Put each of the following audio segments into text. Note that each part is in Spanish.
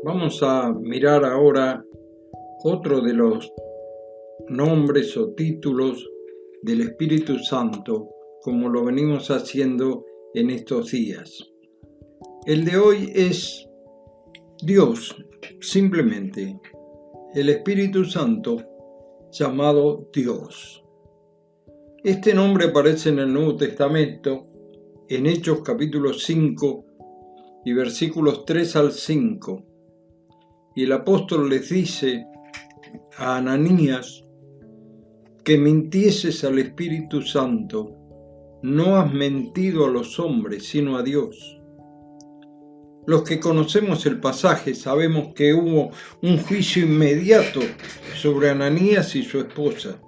Vamos a mirar ahora otro de los nombres o títulos del Espíritu Santo, como lo venimos haciendo en estos días. El de hoy es Dios, simplemente, el Espíritu Santo llamado Dios. Este nombre aparece en el Nuevo Testamento, en Hechos capítulo 5 y versículos 3 al 5. Y el apóstol les dice a Ananías que mintieses al Espíritu Santo. No has mentido a los hombres, sino a Dios. Los que conocemos el pasaje sabemos que hubo un juicio inmediato sobre Ananías y su esposa.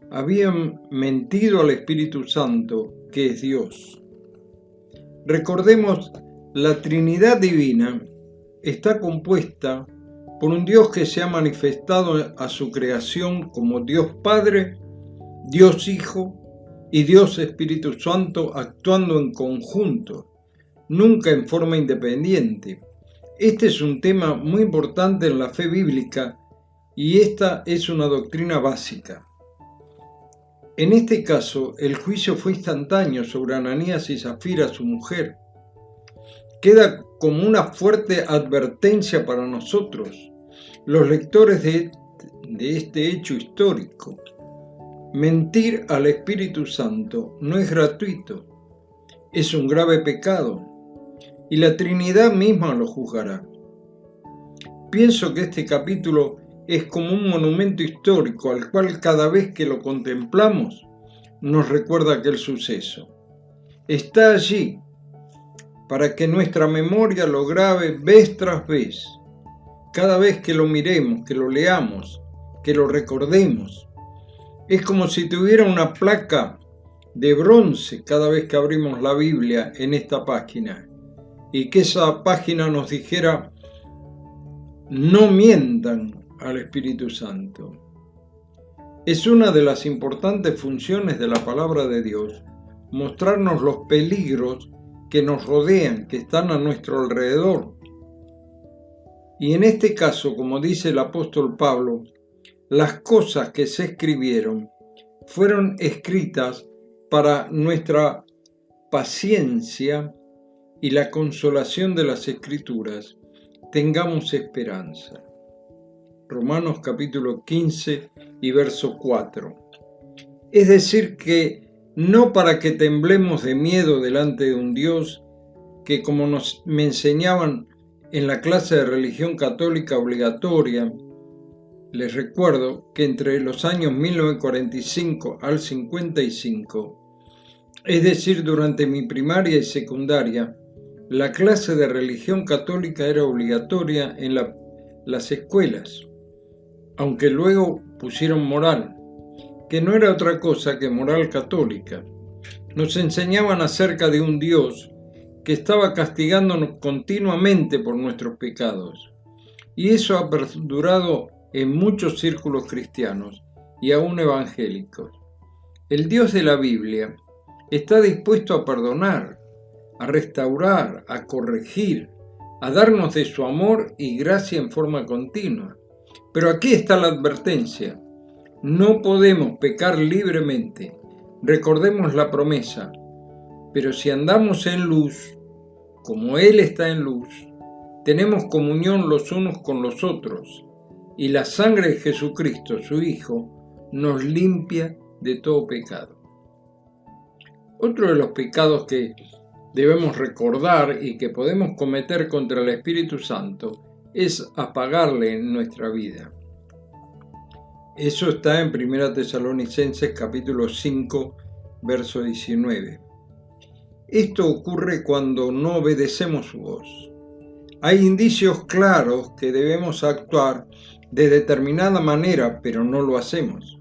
Habían mentido al Espíritu Santo, que es Dios. Recordemos, la Trinidad Divina está compuesta por un Dios que se ha manifestado a su creación como Dios Padre, Dios Hijo y Dios Espíritu Santo actuando en conjunto, nunca en forma independiente. Este es un tema muy importante en la fe bíblica y esta es una doctrina básica. En este caso, el juicio fue instantáneo sobre Ananías y Zafira, su mujer. Queda como una fuerte advertencia para nosotros, los lectores de este hecho histórico. Mentir al Espíritu Santo no es gratuito, es un grave pecado, y la Trinidad misma lo juzgará. Pienso que este capítulo es como un monumento histórico al cual cada vez que lo contemplamos nos recuerda aquel suceso. Está allí para que nuestra memoria lo grabe vez tras vez, cada vez que lo miremos, que lo leamos, que lo recordemos. Es como si tuviera una placa de bronce cada vez que abrimos la Biblia en esta página y que esa página nos dijera: no mientan al Espíritu Santo. Es una de las importantes funciones de la palabra de Dios, mostrarnos los peligros que nos rodean, que están a nuestro alrededor. Y en este caso, como dice el apóstol Pablo, las cosas que se escribieron fueron escritas para nuestra paciencia y la consolación de las Escrituras. Tengamos esperanza. Romanos capítulo 15 y verso 4. Es decir que no para que temblemos de miedo delante de un Dios que, como me enseñaban en la clase de religión católica obligatoria, les recuerdo que entre los años 1945 al 55, es decir, durante mi primaria y secundaria, la clase de religión católica era obligatoria en las escuelas, aunque luego pusieron moral, que no era otra cosa que moral católica. Nos enseñaban acerca de un Dios que estaba castigándonos continuamente por nuestros pecados. Y eso ha perdurado en muchos círculos cristianos y aún evangélicos. El Dios de la Biblia está dispuesto a perdonar, a restaurar, a corregir, a darnos de su amor y gracia en forma continua. Pero aquí está la advertencia: no podemos pecar libremente. Recordemos la promesa: pero si andamos en luz, como Él está en luz, tenemos comunión los unos con los otros, y la sangre de Jesucristo, su Hijo, nos limpia de todo pecado. Otro de los pecados que debemos recordar y que podemos cometer contra el Espíritu Santo es apagarle en nuestra vida. Eso está en 1 Tesalonicenses capítulo 5, verso 19. Esto ocurre cuando no obedecemos su voz. Hay indicios claros que debemos actuar de determinada manera, pero no lo hacemos.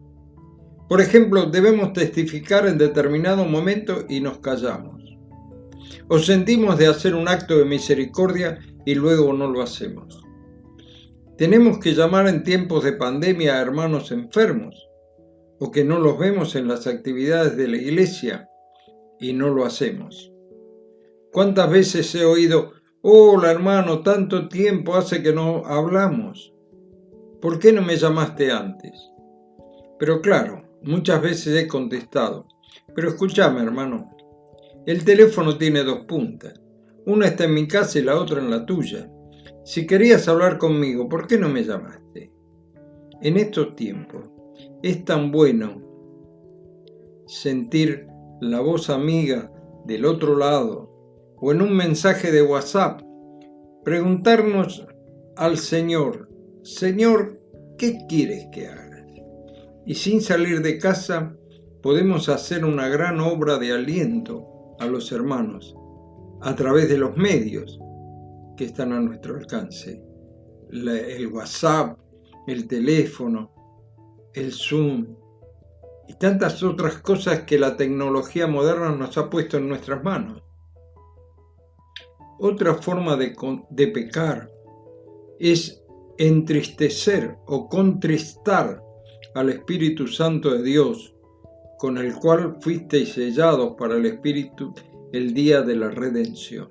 Por ejemplo, debemos testificar en determinado momento y nos callamos. O sentimos de hacer un acto de misericordia y luego no lo hacemos. Tenemos que llamar en tiempos de pandemia a hermanos enfermos, o que no los vemos en las actividades de la iglesia y no lo hacemos. ¿Cuántas veces he oído: Hola hermano, tanto tiempo hace que no hablamos. ¿Por qué no me llamaste antes? Pero claro, muchas veces he contestado. Pero escúchame hermano, el teléfono tiene 2 puntas. Una está en mi casa y la otra en la tuya. Si querías hablar conmigo, ¿por qué no me llamaste? En estos tiempos es tan bueno sentir la voz amiga del otro lado o en un mensaje de WhatsApp, preguntarnos al Señor, Señor, ¿qué quieres que haga? Y sin salir de casa podemos hacer una gran obra de aliento a los hermanos a través de los medios que están a nuestro alcance. El WhatsApp, el teléfono, el Zoom y tantas otras cosas que la tecnología moderna nos ha puesto en nuestras manos. Otra forma de pecar es entristecer o contristar al Espíritu Santo de Dios, con el cual fuisteis sellados para el Espíritu el día de la redención.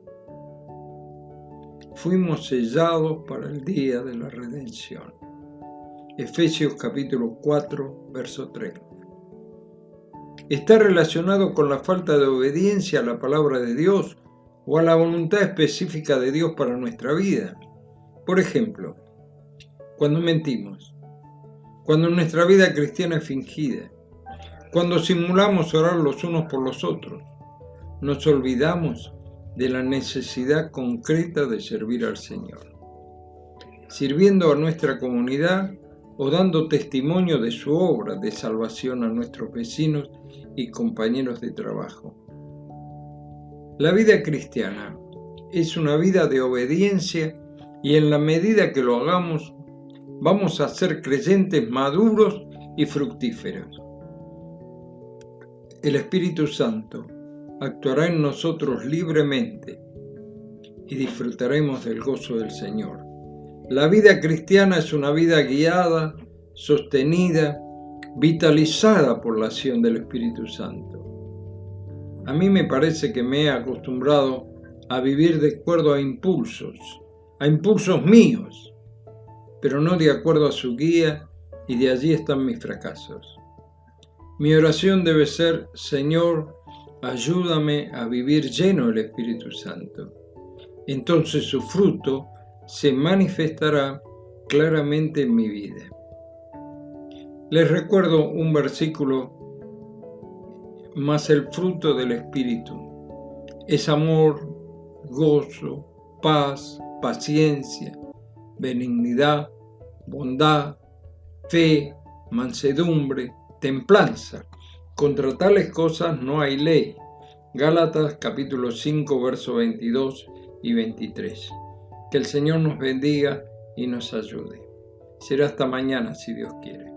Fuimos sellados para el día de la redención. Efesios capítulo 4, verso 3. Está relacionado con la falta de obediencia a la palabra de Dios o a la voluntad específica de Dios para nuestra vida. Por ejemplo, cuando mentimos, cuando nuestra vida cristiana es fingida, cuando simulamos orar los unos por los otros, nos olvidamos de la necesidad concreta de servir al Señor, sirviendo a nuestra comunidad o dando testimonio de su obra de salvación a nuestros vecinos y compañeros de trabajo. La vida cristiana es una vida de obediencia y en la medida que lo hagamos, vamos a ser creyentes maduros y fructíferos. El Espíritu Santo actuará en nosotros libremente y disfrutaremos del gozo del Señor. La vida cristiana es una vida guiada, sostenida, vitalizada por la acción del Espíritu Santo. A mí me parece que me he acostumbrado a vivir de acuerdo a impulsos míos, pero no de acuerdo a su guía, y de allí están mis fracasos. Mi oración debe ser: Señor, ayúdame a vivir lleno del Espíritu Santo. Entonces su fruto se manifestará claramente en mi vida. Les recuerdo un versículo: mas el fruto del Espíritu es amor, gozo, paz, paciencia, benignidad, bondad, fe, mansedumbre, templanza. Contra tales cosas no hay ley. Gálatas capítulo 5, versos 22 y 23. Que el Señor nos bendiga y nos ayude. Será hasta mañana si Dios quiere.